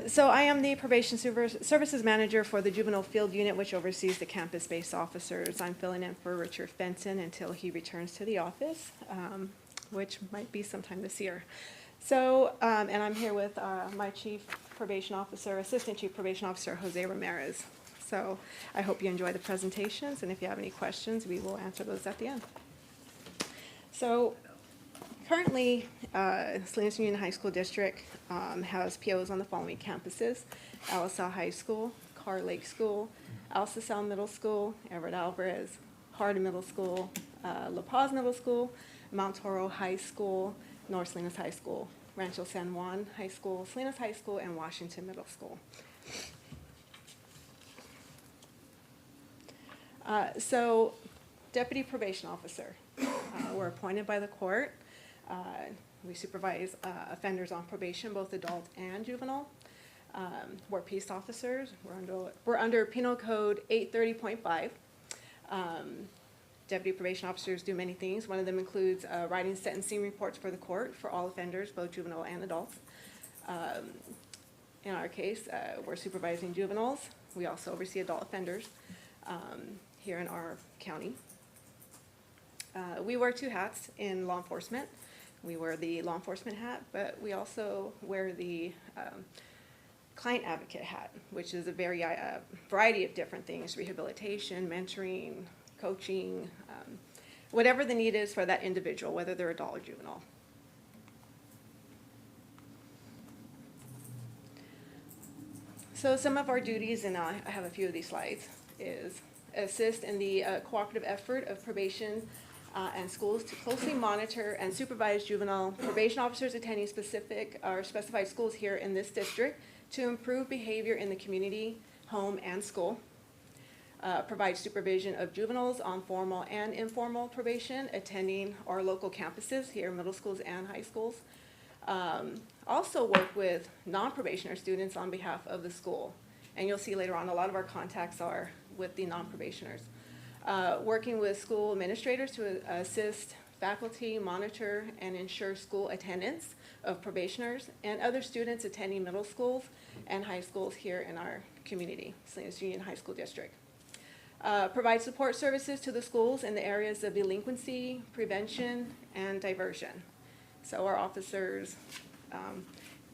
So I am the probation services manager for the juvenile field unit, which oversees the campus-based officers. I'm filling in for Richard Fenton until he returns to the office, which might be sometime this year. So, and I'm here with my chief probation officer, assistant chief probation officer, Jose Ramirez. So I hope you enjoy the presentations, and if you have any questions, we will answer those at the end. So currently, Salinas Union High School District has POs on the following campuses: LaSalle High School, Carr Lake School, LaSalle Middle School, Everett Alvarez, Hardin Middle School, La Paz Middle School, Mount Toro High School, North Salinas High School, Rancho San Juan High School, Salinas High School, and Washington Middle School. So, Deputy Probation Officer, we're appointed by the court. We supervise offenders on probation, both adult and juvenile. We're peace officers. We're under Penal Code 830.5. Deputy probation officers do many things. One of them includes writing sentencing reports for the court for all offenders, both juvenile and adults. In our case, we're supervising juveniles. We also oversee adult offenders here in our county. We wear two hats in law enforcement. We wear the law enforcement hat, but we also wear the client advocate hat, which is a variety of different things: rehabilitation, mentoring, coaching, whatever the need is for that individual, whether they're adult or juvenile. So some of our duties, and I have a few of these slides, is assist in the cooperative effort of probation and schools to closely monitor and supervise juvenile probation officers attending specified schools here in this district to improve behavior in the community, home, and school. Provide supervision of juveniles on formal and informal probation attending our local campuses here, middle schools and high schools. Also work with non-probationer students on behalf of the school. And you'll see later on, a lot of our contacts are with the non-probationers. Working with school administrators to assist faculty, monitor, and ensure school attendance of probationers and other students attending middle schools and high schools here in our community, Salinas Union High School District. Provide support services to the schools in the areas of delinquency, prevention, and diversion. So our officers,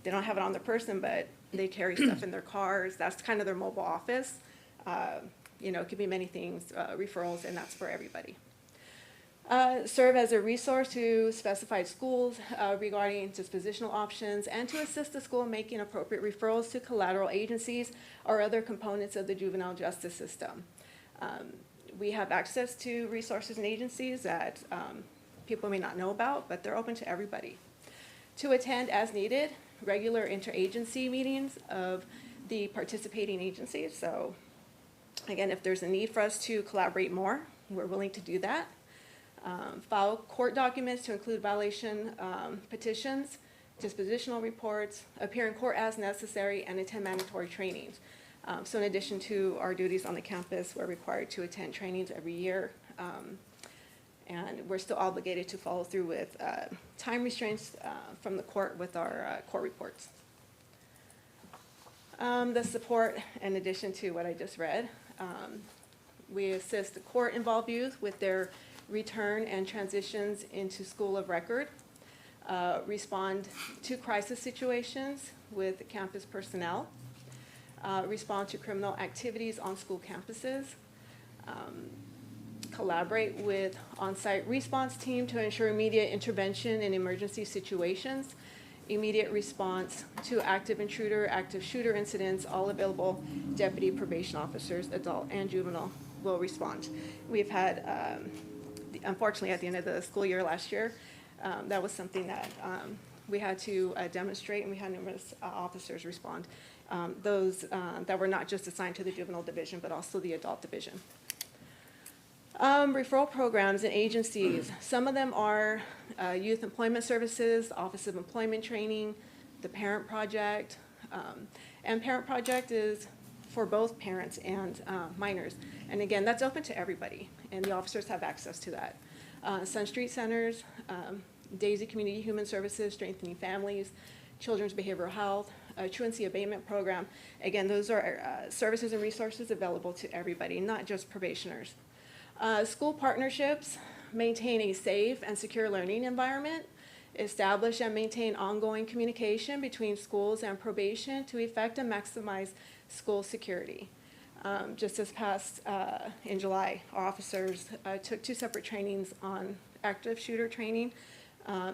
they don't have it on their person, but they carry stuff in their cars. That's kind of their mobile office. You know, it could be many things, referrals, and that's for everybody. Serve as a resource to specified schools regarding dispositional options, and to assist the school in making appropriate referrals to collateral agencies or other components of the juvenile justice system. We have access to resources and agencies that people may not know about, but they're open to everybody. To attend as needed regular interagency meetings of the participating agencies. So again, if there's a need for us to collaborate more, we're willing to do that. File court documents to include violation petitions, dispositional reports, appear in court as necessary, and attend mandatory trainings. So in addition to our duties on the campus, we're required to attend trainings every year. And we're still obligated to follow through with time restraints from the court with our court reports. The support, in addition to what I just read, we assist the court-involved youth with their return and transitions into school of record, respond to crisis situations with campus personnel, respond to criminal activities on school campuses, collaborate with on-site response team to ensure immediate intervention in emergency situations, immediate response to active intruder, active shooter incidents. All available deputy probation officers, adult and juvenile, will respond. We've had, unfortunately, at the end of the school year last year, that was something that we had to demonstrate, and we had numerous officers respond. Those that were not just assigned to the juvenile division, but also the adult division. Referral programs and agencies. Some of them are Youth Employment Services, Office of Employment Training, the Parent Project. And Parent Project is for both parents and minors. And again, that's open to everybody, and the officers have access to that. Sun Street Centers, Daisy Community Human Services, Strengthening Families, Children's Behavioral Health, truancy abatement program. Again, those are services and resources available to everybody, not just probationers. School partnerships maintain a safe and secure learning environment, establish and maintain ongoing communication between schools and probation to effect and maximize school security. Just this past, in July, our officers took 2 separate trainings on active shooter training,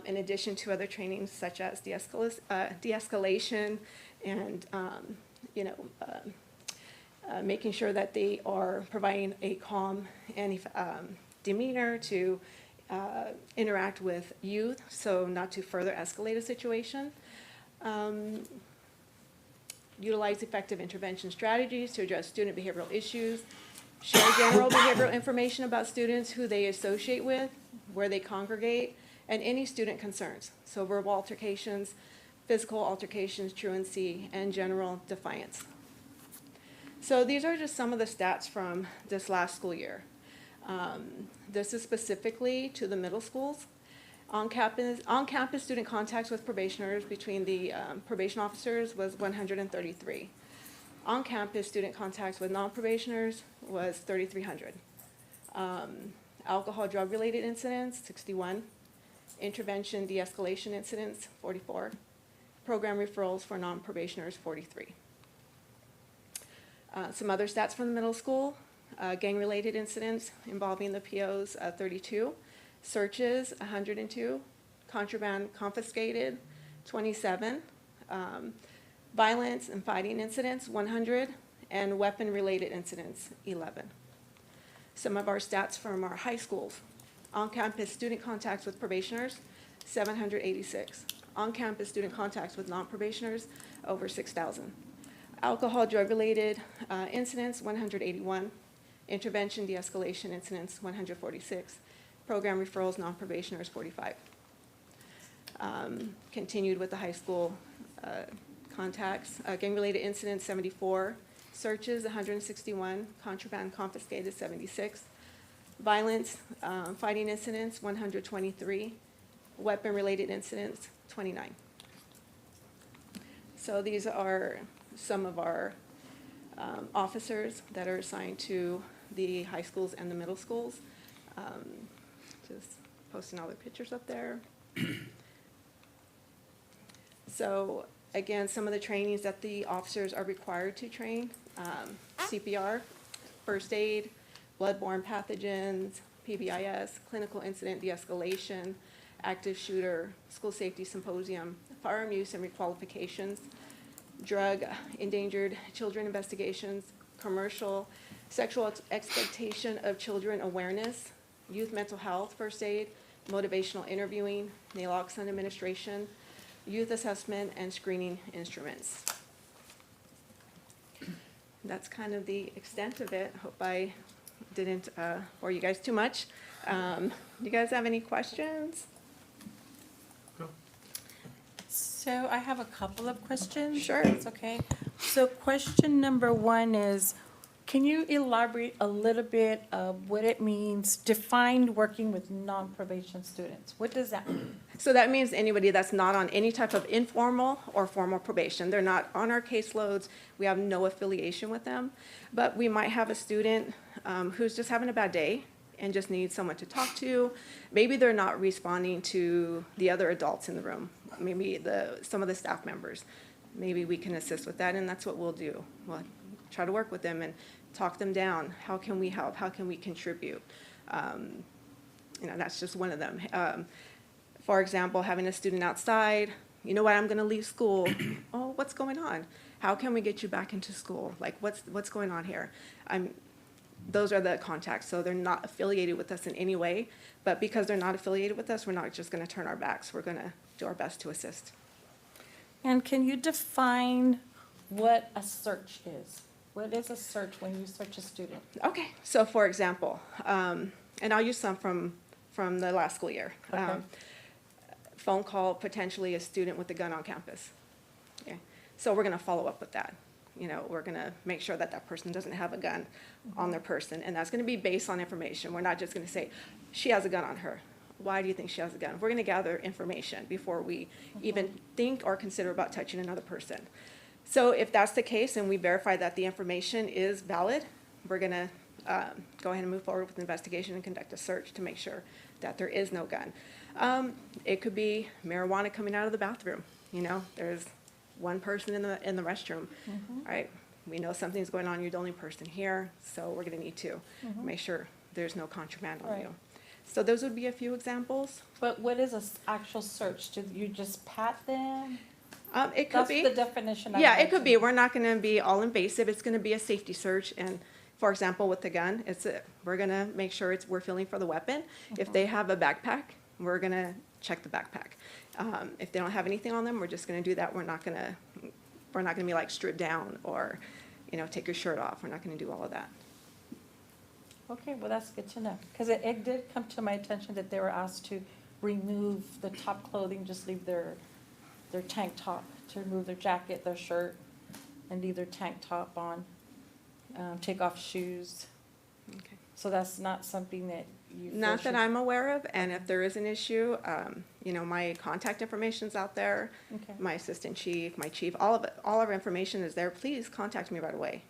in addition to other trainings such as de-escalation and, making sure that they are providing a calm and demeanor to interact with youth, so not to further escalate a situation. Utilize effective intervention strategies to address student behavioral issues, share general behavioral information about students, who they associate with, where they congregate, and any student concerns. So verbal altercations, physical altercations, truancy, and general defiance. So these are just some of the stats from this last school year. This is specifically to the middle schools. On-campus student contacts with probationers between the probation officers was 133. On-campus student contacts with non-probationers was 3,300. Alcohol drug-related incidents, 61. Intervention de-escalation incidents, 44. Program referrals for non-probationers, 43. Some other stats from the middle school, gang-related incidents involving the POs, 32. Searches, 102. Contraband confiscated, 27. Violence and fighting incidents, 100. And weapon-related incidents, 11. Some of our stats from our high schools. On-campus student contacts with probationers, 786. On-campus student contacts with non-probationers, over 6,000. Alcohol drug-related incidents, 181. Intervention de-escalation incidents, 146. Program referrals, non-probationers, 45. Continued with the high school contacts. Gang-related incidents, 74. Searches, 161. Contraband confiscated, 76. Violence, fighting incidents, 123. Weapon-related incidents, 29. So these are some of our officers that are assigned to the high schools and the middle schools. Just posting all their pictures up there. So again, some of the trainings that the officers are required to train, CPR, first aid, bloodborne pathogens, PBIS, clinical incident de-escalation, active shooter, school safety symposium, firearm use and requalifications, drug endangered children investigations, commercial sexual exploitation of children awareness, youth mental health first aid, motivational interviewing, naloxone administration, youth assessment, and screening instruments. That's kind of the extent of it. Hope I didn't bore you guys too much. Do you guys have any questions? So I have a couple of questions. Sure. That's okay. So question number 1 is, can you elaborate a little bit of what it means, define working with non-probation students? What does that mean? So that means anybody that's not on any type of informal or formal probation. They're not on our caseloads. We have no affiliation with them. But we might have a student who's just having a bad day and just needs someone to talk to. Maybe they're not responding to the other adults in the room, maybe some of the staff members. Maybe we can assist with that, and that's what we'll do. We'll try to work with them and talk them down. How can we help? How can we contribute? That's just one of them. For example, having a student outside, you know what, I'm gonna leave school. Oh, what's going on? How can we get you back into school? Like, what's going on here? Those are the contacts, so they're not affiliated with us in any way, but because they're not affiliated with us, we're not just gonna turn our backs. We're gonna do our best to assist. And can you define what a search is? What is a search when you search a student? Okay, so for example, and I'll use some from the last school year. Okay. Phone call, potentially a student with a gun on campus. Okay. So we're gonna follow up with that. We're gonna make sure that that person doesn't have a gun on their person, and that's gonna be based on information. We're not just gonna say, she has a gun on her. why do you think she has a gun? We're gonna gather information before we even think or consider about touching another person. So if that's the case and we verify that the information is valid, we're gonna go ahead and move forward with the investigation and conduct a search to make sure that there is no gun. It could be marijuana coming out of the bathroom, you know, there's one person in the restroom. All right, we know something's going on, you're the only person here, so we're gonna need to make sure there's no contraband on Right. you. So those would be a few examples. But what is an actual search? Do you just pat them? It could That's be. the definition. Yeah, it could be. We're not gonna be all invasive. It's gonna be a safety search. And for example, with the gun, we're gonna make sure we're feeling for the weapon. If they have a backpack, we're gonna check the backpack. If they don't have anything on them, we're just gonna do that. We're not gonna be like stripped down or, you know, take your shirt off. We're not gonna do all of that. Okay, well, that's good to know, because it did come to my attention that they were asked to remove the top clothing, just leave their tank top, to remove their jacket, their shirt, and leave their tank top on, take off shoes. Okay. So that's not something that you feel Not that should- I'm aware of, and if there is an issue, you know, my contact information's out there, Okay. my assistant chief, my chief, all of it, all of our information is there. Please contact me right away.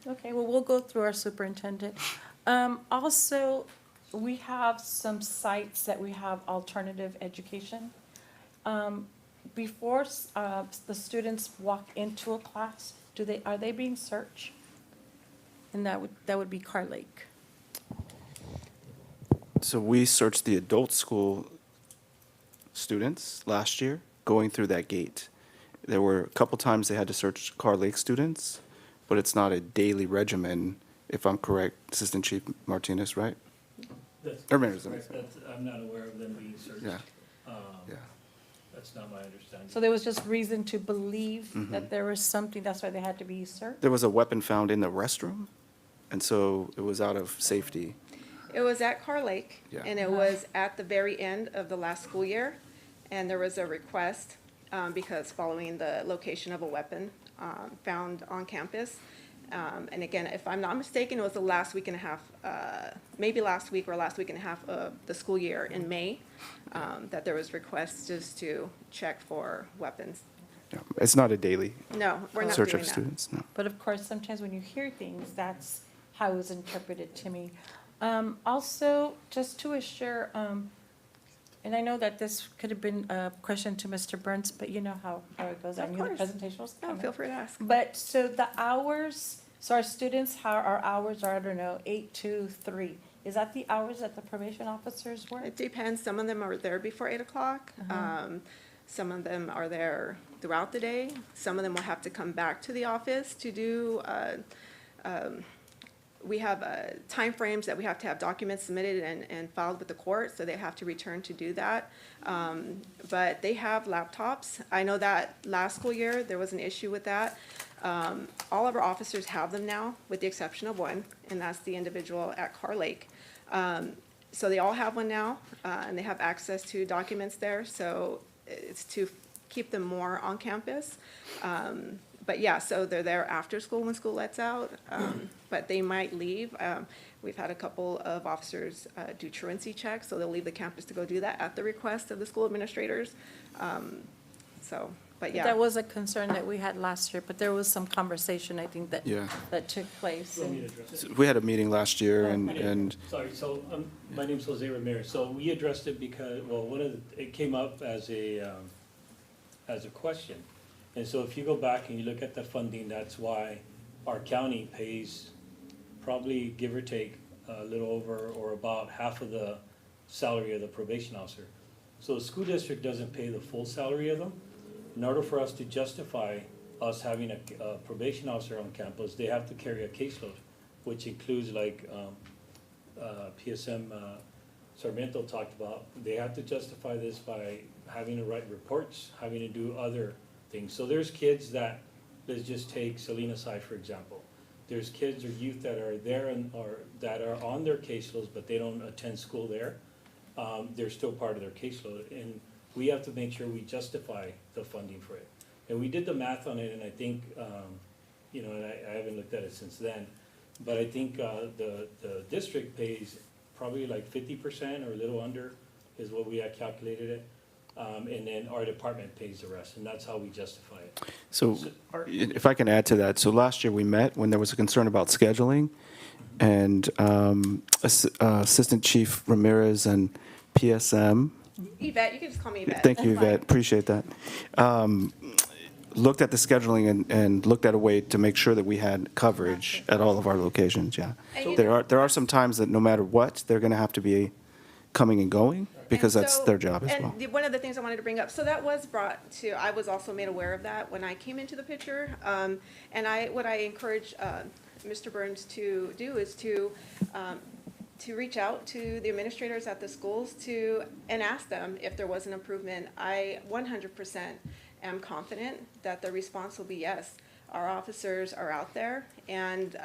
Okay, well, we'll go through our superintendent. Also, we have some sites that we have alternative education. Before the students walk into a class, are they being searched? And that would be Car Lake. So we searched the adult school students last year going through that gate. There were a couple times they had to search Car Lake students, but it's not a daily regimen, if I'm correct, Assistant Chief Martinez, right? That's Or Mayor Zimmer. correct. I'm not aware of them being searched. Yeah. Yeah. That's not my understanding. So there was just reason to believe Mm-hmm. that there was something, that's why they had to be searched? There was a weapon found in the restroom, and so it was out of safety. It was at Car Lake, Yeah. and it was at the very end of the last school year. And there was a request, because following the location of a weapon found on campus. And again, if I'm not mistaken, it was the last week and a half, maybe last week or last week and a half of the school year in May, that there was requests just to check for weapons. Yeah. It's not a daily No, we're not search doing of that. students, no. But of course, sometimes when you hear things, that's how it was interpreted to me. Also, just to assure, and I know that this could have been a question to Mr. Burns, but you know how it goes. I Of knew the course. presentation was No, coming. feel free to ask. But, so the hours, so our students, how our hours are, I don't know, 8 to 3. Is that the hours that the probation officers work? It depends. Some of them are there before 8 o'clock. Some of them are there throughout the day. Some of them will have to come back to the office to do, we have timeframes that we have to have documents submitted and filed with the court, so they have to return to do that. But they have laptops. I know that last school year, there was an issue with that. All of our officers have them now, with the exception of one, and that's the individual at Car Lake. So they all have one now, and they have access to documents there, so it's to keep them more on campus. But yeah, so they're there after school when school lets out, but they might leave. We've had a couple of officers do truancy checks, so they'll leave the campus to go do that at the request of the school administrators. So, but yeah. That was a concern that we had last year, but there was some conversation, I think, Yeah. that took place. You want me to and- address So it? we had a meeting last year, Yeah. and Sorry, so, my name's Jose Ramirez. So we addressed it because, well, it came up as a question. And so if you go back and you look at the funding, that's why our county pays probably, give or take, a little over or about half of the salary of the probation officer. So the school district doesn't pay the full salary of them. In order for us to justify us having a probation officer on campus, they have to carry a caseload, which includes like, PSM, Sarmiento talked about. They have to justify this by having to write reports, having to do other things. So there's kids that, let's just take Salinas High, for example. There's kids or youth that are there or that are on their caseloads, but they don't attend school there. They're still part of their caseload, and we have to make sure we justify the funding for it. And we did the math on it, and I think, you know, and I haven't looked at it since then, but I think the district pays probably like 50% or a little under is what we had calculated it. And then our department pays the rest, and that's how we justify it. So if I can add to that, so last year we met when there was a concern about scheduling, and Assistant Chief Ramirez and PSM, Yvette, you can just call me Yvette. thank you, That's fine. Yvette, appreciate that, looked at the scheduling and looked at a way to make sure that we had coverage at all of our locations, yeah. And you There are some times that no matter what, they're going to have to be coming and going, because And that's so- their job as and well. one of the things I wanted to bring up, so that was brought to, I was also made aware of that when I came into the picture. And what I encourage Mr. Burns to do is to reach out to the administrators at the schools and ask them if there was an improvement. I 100% am confident that the response will be yes. Our officers are out there, and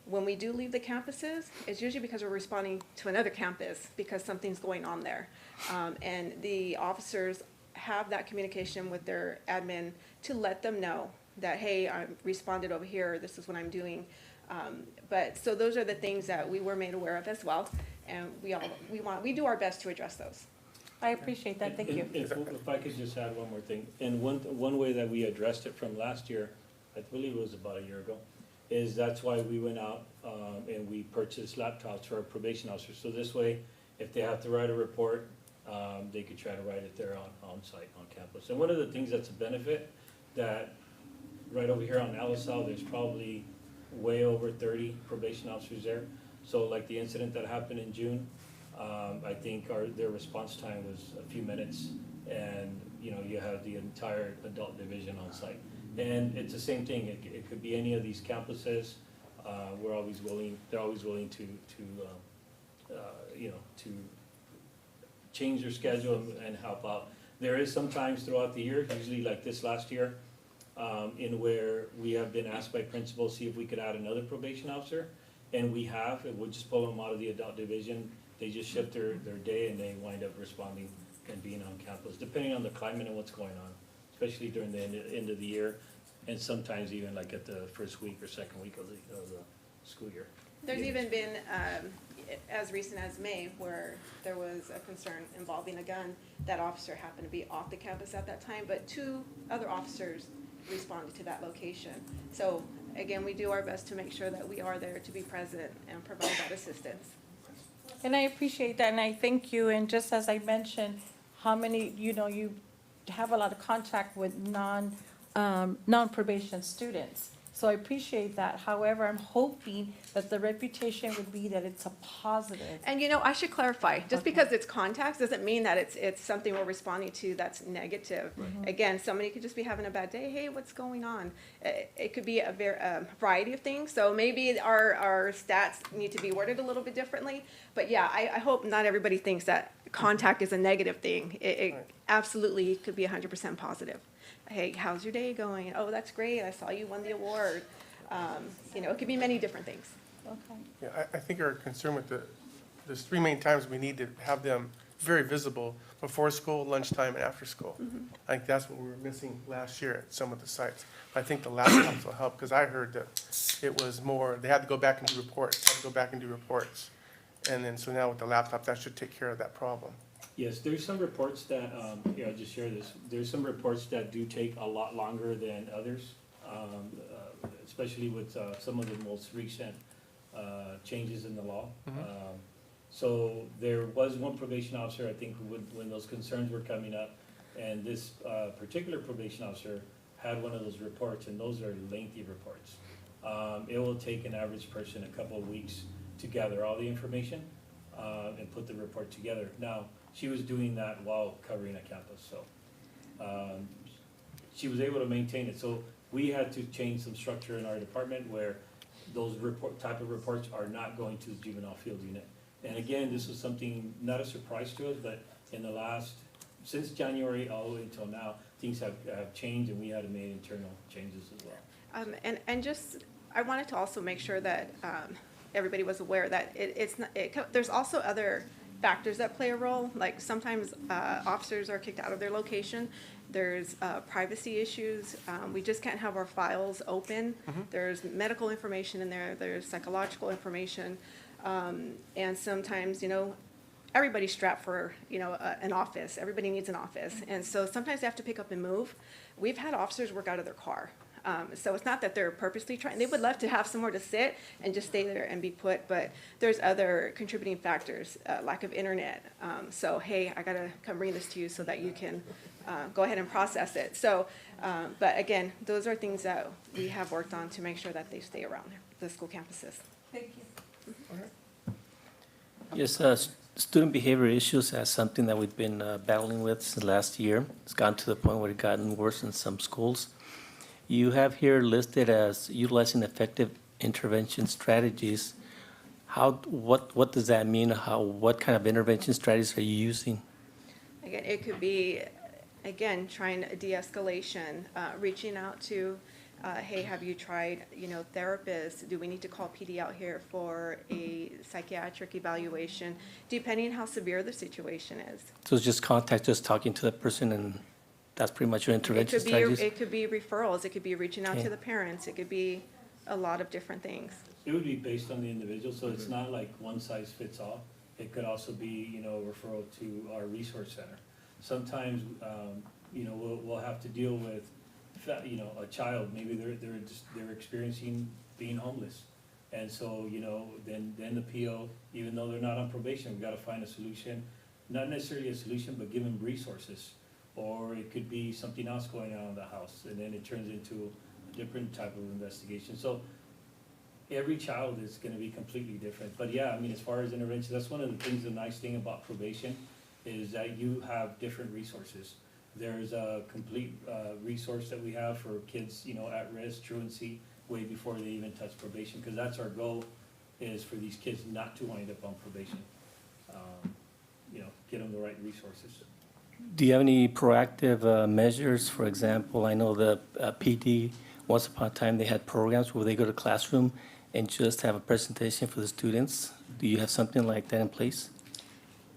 when we do leave the campuses, it's usually because we're responding to another campus because something's going on there. And the officers have that communication with their admin to let them know that, hey, I responded over here, this is what I'm doing. So those are the things that we were made aware of as well, and we do our best to address those. I appreciate that, thank you. If I could just add one more thing, and one way that we addressed it from last year, I believe it was about a year ago, is that's why we went out, and we purchased laptops for our probation officers. So this way, if they have to write a report, they could try to write it there on site, on campus. And one of the things that's a benefit, that right over here on LSL, there's probably way over 30 probation officers there. So like the incident that happened in June, I think their response time was a few minutes, and, you know, you have the entire adult division on site. And it's the same thing, it could be any of these campuses, they're always willing to change their schedule and help out. There is sometimes throughout the year, usually like this last year, in where we have been asked by principals, see if we could add another probation officer, and we have, and we'll just pull them out of the adult division. They just shift their day, and they wind up responding and being on campus, depending on the climate and what's going on, especially during the end of the year, and sometimes even like at the first week or second week of the school year. There's even been, as recent as May, where there was a concern involving a gun. That officer happened to be off the campus at that time, but 2 other officers responded to that location. So again, we do our best to make sure that we are there to be present and provide that assistance. And I appreciate that, and I thank you, and just as I mentioned, how many, you have a lot of contact with non-probation students. So I appreciate that. However, I'm hoping that the reputation would be that it's a positive. And I should clarify, just because it's contacts doesn't mean that it's something we're responding to that's negative. Again, somebody could just be having a bad day, hey, what's going on? It could be a variety of things, so maybe our stats need to be worded a little bit differently. But yeah, I hope not everybody thinks that contact is a negative thing. It absolutely could be 100% positive. Hey, how's your day going? Oh, that's great, I saw you won the award. It could be many different things. Okay. Yeah, I think our concern with there's 3 main times we need to have them very visible: before school, lunchtime, and after school. I think that's what we were missing last year at some of the sites. I think the laptops will help, because I heard that it was more, they had to go back and do reports, And then, so now with the laptop, that should take care of that problem. Yes, there's some reports that, here, I'll just share this. There's some reports that do take a lot longer than others, especially with some of the most recent changes in the law. So there was one probation officer, I think, when those concerns were coming up, and this particular probation officer had one of those reports, and those are lengthy reports. It will take an average person a couple of weeks to gather all the information and put the report together. Now, she was doing that while covering a campus, so she was able to maintain it. So we had to change some structure in our department where those type of reports are not going to the juvenile field unit. And again, this was something, not a surprise to us, but in the since January all the way until now, things have changed, and we had to make internal changes as well. And just, I wanted to also make sure that everybody was aware that there's also other factors that play a role. Like sometimes officers are kicked out of their location. There's privacy issues. We just can't have our files open. There's medical information in there. There's psychological information. And sometimes, everybody's strapped for, an office. Everybody needs an office. And so sometimes they have to pick up and move. We've had officers work out of their car. So it's not that they're purposely trying, they would love to have somewhere to sit and just stay there and be put, but there's other contributing factors, lack of internet. So, hey, I gotta come bring this to you so that you can go ahead and process it. So, but again, those are things that we have worked on to make sure that they stay around the school campuses. Thank you. Yes, student behavior issues is something that we've been battling with since last year. It's gotten to the point where it's gotten worse in some schools. You have here listed as utilizing effective intervention strategies. What does that mean? What kind of intervention strategies are you using? Again, it could be, again, trying de-escalation, reaching out to, hey, have you tried, therapists? Do we need to call PD out here for a psychiatric evaluation, depending how severe the situation is? So it's just contact, just talking to the person, and that's pretty much your intervention strategies? It could be referrals, it could be reaching out Okay. to the parents, it could be a lot of different things. It would be based on the individual, so it's not like one size fits all. It could also be, referral to our resource center. Sometimes, we'll have to deal with, a child, maybe they're experiencing being homeless. And so, then the PO, even though they're not on probation, we've gotta find a solution, not necessarily a solution, but give them resources. Or it could be something else going on in the house, and then it turns into a different type of investigation. So every child is gonna be completely different. But yeah, as far as intervention, that's one of the things, the nice thing about probation is that you have different resources. There's a complete resource that we have for kids, at risk, truancy, way before they even touch probation, because that's our goal, is for these kids not to wind up on probation. Get them the right resources. Do you have any proactive measures? For example, I know the PD, once upon a time, they had programs where they go to classroom and just have a presentation for the students. Do you have something like that in place?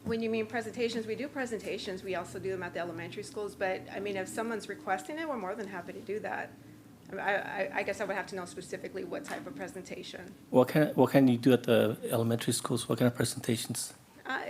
When you mean presentations, we do presentations, we also do them at the elementary schools, but, if someone's requesting it, we're more than happy to do that. I guess I would have to know specifically what type of presentation. What can you do at the elementary schools? What kind of presentations?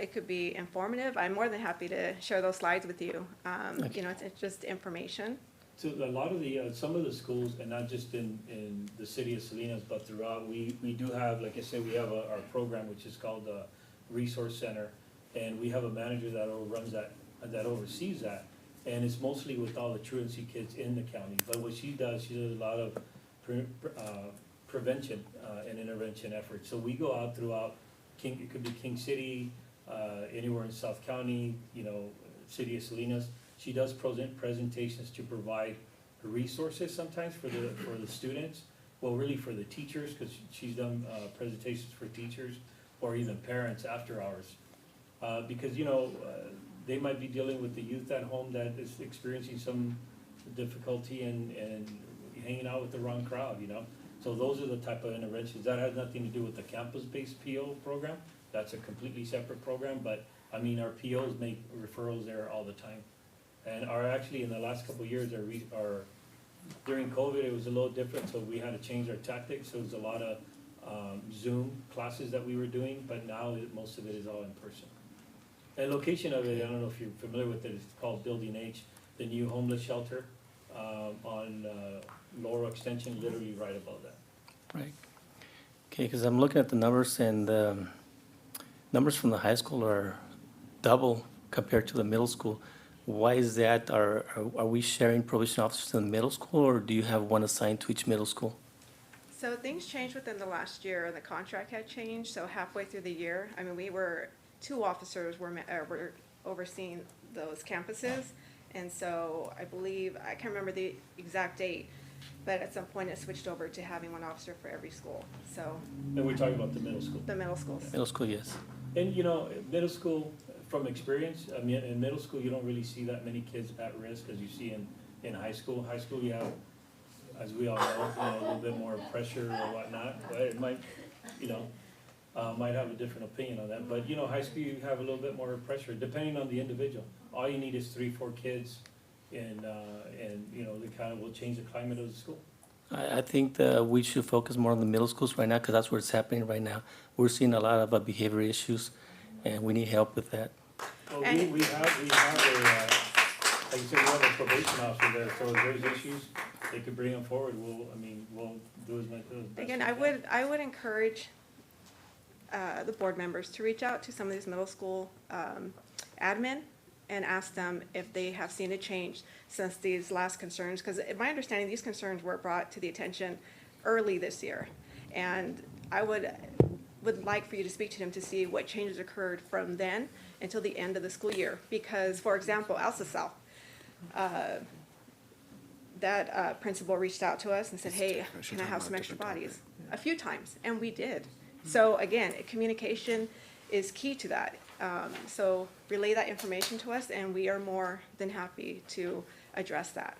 It could be informative, I'm more than happy to share those slides with you. Okay. It's just information. So a lot of some of the schools, and not just in the city of Salinas, but throughout, we do have, like I said, we have our program, which is called the Resource Center, and we have a manager that oversees that, and it's mostly with all the truancy kids in the county. But what she does a lot of prevention and intervention efforts. So we go out throughout it could be King City, anywhere in South County, city of Salinas. She does presentations to provide resources sometimes for the students, well, really for the teachers, because she's done presentations for teachers or even parents after hours. Because, they might be dealing with the youth at home that is experiencing some difficulty and hanging out with the wrong crowd, So those are the type of interventions. That has nothing to do with the campus-based PO program. That's a completely separate program, but, our POs make referrals there all the time. And actually, in the last couple of years, during COVID, it was a little different, so we had to change our tactics. So it was a lot of Zoom classes that we were doing, but now most of it is all in person. And location of it, I don't know if you're familiar with it, it's called Building H, the new homeless shelter on Laurel Extension, literally right above that. Right. Okay, because I'm looking at the numbers, and numbers from the high school are double compared to the middle school. Why is that? Are we sharing probation officers in the middle school, or do you have one assigned to each middle school? So things changed within the last year, the contract had changed, so halfway through the year, two officers were overseeing those campuses. And so I believe, I can't remember the exact date, but at some point it switched over to having one officer for every school, so, And we're talking about the middle school. the middle schools. Middle school, yes. And, middle school, from experience, in middle school, you don't really see that many kids at risk as you see in high school. High school, you have, as we all know, a little bit more pressure or whatnot, but it might, might have a different opinion on that. But, high school, you have a little bit more pressure, depending on the individual. All you need is 3-4 kids, and they kind of will change the climate of the school. I think that we should focus more on the middle schools right now, because that's where it's happening right now. We're seeing a lot of behavior issues. and we need help with that. Well, And- we have a, like you said, we have a probation officer there, so if there's issues, they could bring them forward, we'll do as much as best. Again, we can. I would encourage the board members to reach out to some of these middle school admin and ask them if they have seen a change since these last concerns, because in my understanding, these concerns were brought to the attention early this year. And I would like for you to speak to them to see what changes occurred from then until the end of the school year. Because, for example, Alsasal, that principal reached out to us and said, hey, can I have some extra bodies? A few times, and we did. So again, communication is key to that. So relay that information to us, and we are more than happy to address that.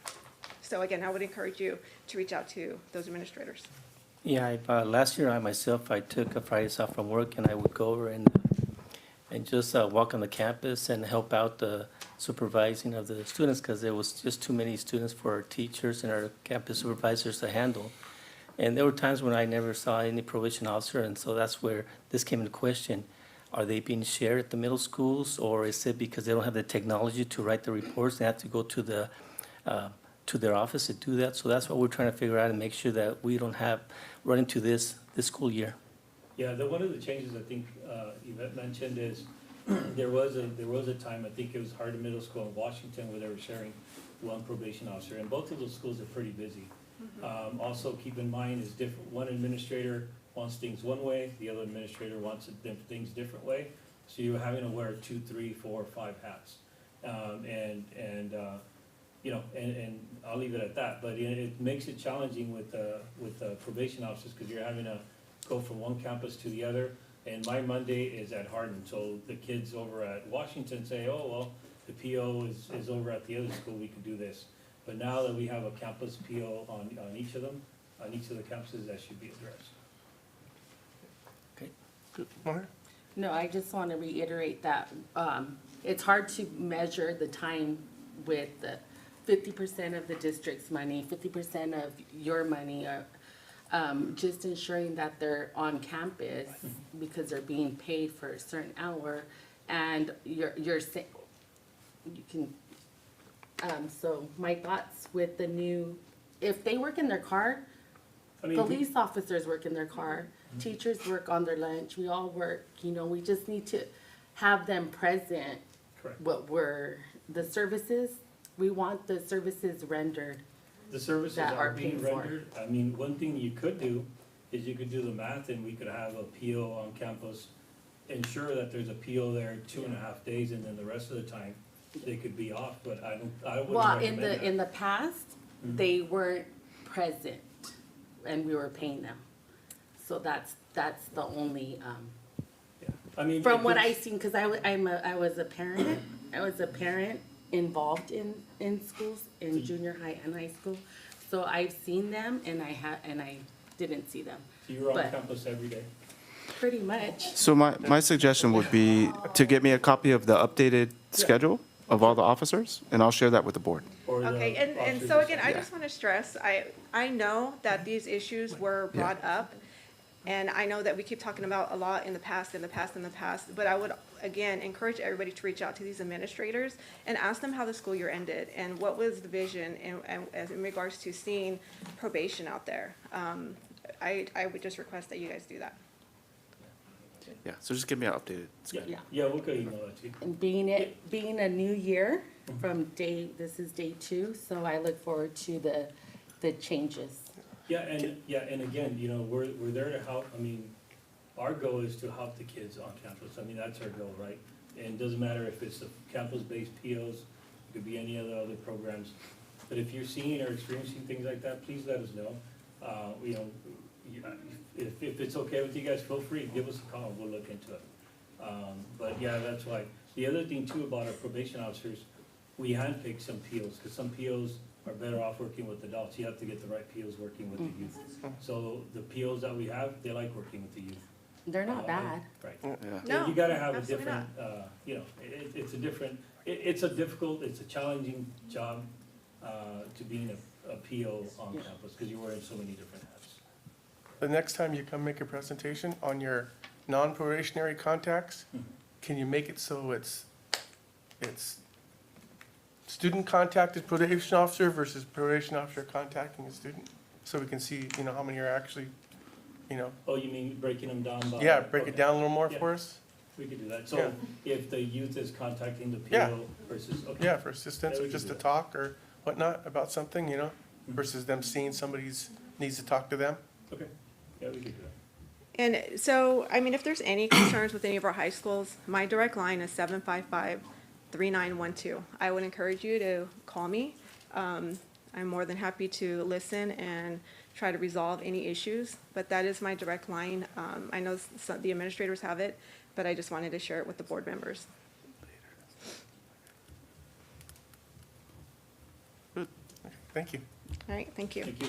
So again, I would encourage you to reach out to those administrators. Yeah, last year I took a Fridays off from work and I would go over and just walk on the campus and help out the supervising of the students because there was just too many students for our teachers and our campus supervisors to handle. And there were times when I never saw any probation officer, and so that's where this came into question. Are they being shared at the middle schools, or is it because they don't have the technology to write the reports? They have to go to their office to do that. So that's what we're trying to figure out and make sure that we don't run into this school year. Yeah, one of the changes I think Yvette mentioned is, there was a time, I think it was Hardin Middle School in Washington, where they were sharing one probation officer, and both of those schools are pretty busy. Also, keep in mind is one administrator wants things one way, the other administrator wants things different way. So you're having to wear 2, 3, 4, 5 hats. And I'll leave it at that, but it makes it challenging with probation officers, because you're having to go from one campus to the other. And my Monday is at Hardin, so the kids over at Washington say, oh, well, the PO is over at the other school, we can do this. But now that we have a campus PO on each of them, on each of the campuses, that should be addressed. Monica? No, I just want to reiterate that it's hard to measure the time with the 50% of the district's money, 50% of your money, just ensuring that they're on campus because they're being paid for a certain hour, and you can. So my thoughts with the new, if they work in their car, I mean, police officers work in their car, teachers work on their lunch, we all work, we just need to have them present. Correct. The services, we want the services rendered. The services that are are being paid for. rendered. I mean, one thing you could do is you could do the math, and we could have a PO on campus, ensure that there's a PO there 2.5 days, and then the rest of the time, they could be off, but I wouldn't Well, recommend that. in the past, they weren't present and we were paying them. So that's the only, Yeah. I mean, from if what it's- I seen, cause I was a parent involved in schools, in junior high and high school. So I've seen them and I didn't see them, So you're on but- campus every day? pretty much. So my suggestion would be to get me a copy of the updated schedule of all the officers, and I'll share that with the board. Or the Okay, and officers so or again, I Yeah. just want to stress, I know that these issues were brought up, and I know that we keep talking about a lot in the past, but I would, again, encourage everybody to reach out to these administrators and ask them how the school year ended, and what was the vision in regards to seeing probation out there. I would just request that you guys do that. Yeah, so just give me an updated schedule. Yeah. Yeah, we'll go email that to you. And being a new year from this is day 2, so I look forward to the changes. Yeah, and again, we're there to help. I mean, our goal is to help the kids on campus. I mean, that's our goal, right? And it doesn't matter if it's the campus-based POs, it could be any other programs. But if you're seeing or experiencing things like that, please let us know. If it's okay with you guys, feel free, give us a call, we'll look into it. But yeah, that's why. The other thing too about our probation officers, we handpick some POs, because some POs are better off working with adults. You have to get the right POs working with the youth. So the POs that we have, they like working with the youth. They're not bad. Right. Yeah. No, You gotta have a absolutely different, it's a difficult, it's a challenging job, to being a PO on campus, because you're wearing so many different hats. The next time you come make a presentation on your non-probationary contacts, can you make it so it's student contacted probation officer versus probation officer contacting a student? So we can see, you know, how many are actually, you know, Oh, you mean breaking them down by? yeah, break it okay. down a little more Yeah. for us? We could do that. Yeah. So if the youth is contacting the Yeah. PO versus, okay. Yeah, for assistance Yeah, or we can just do to that. talk or whatnot about something, you know, versus them seeing somebody's needs to talk to them. Okay, yeah, we could do that. And so, I mean, if there's any concerns with any of our high schools, my direct line is 755-3912. I would encourage you to call me. I'm more than happy to listen and try to resolve any issues, but that is my direct line. I know the administrators have it, but I just wanted to share it with the board members. Thank you. All right, thank you. Thank you.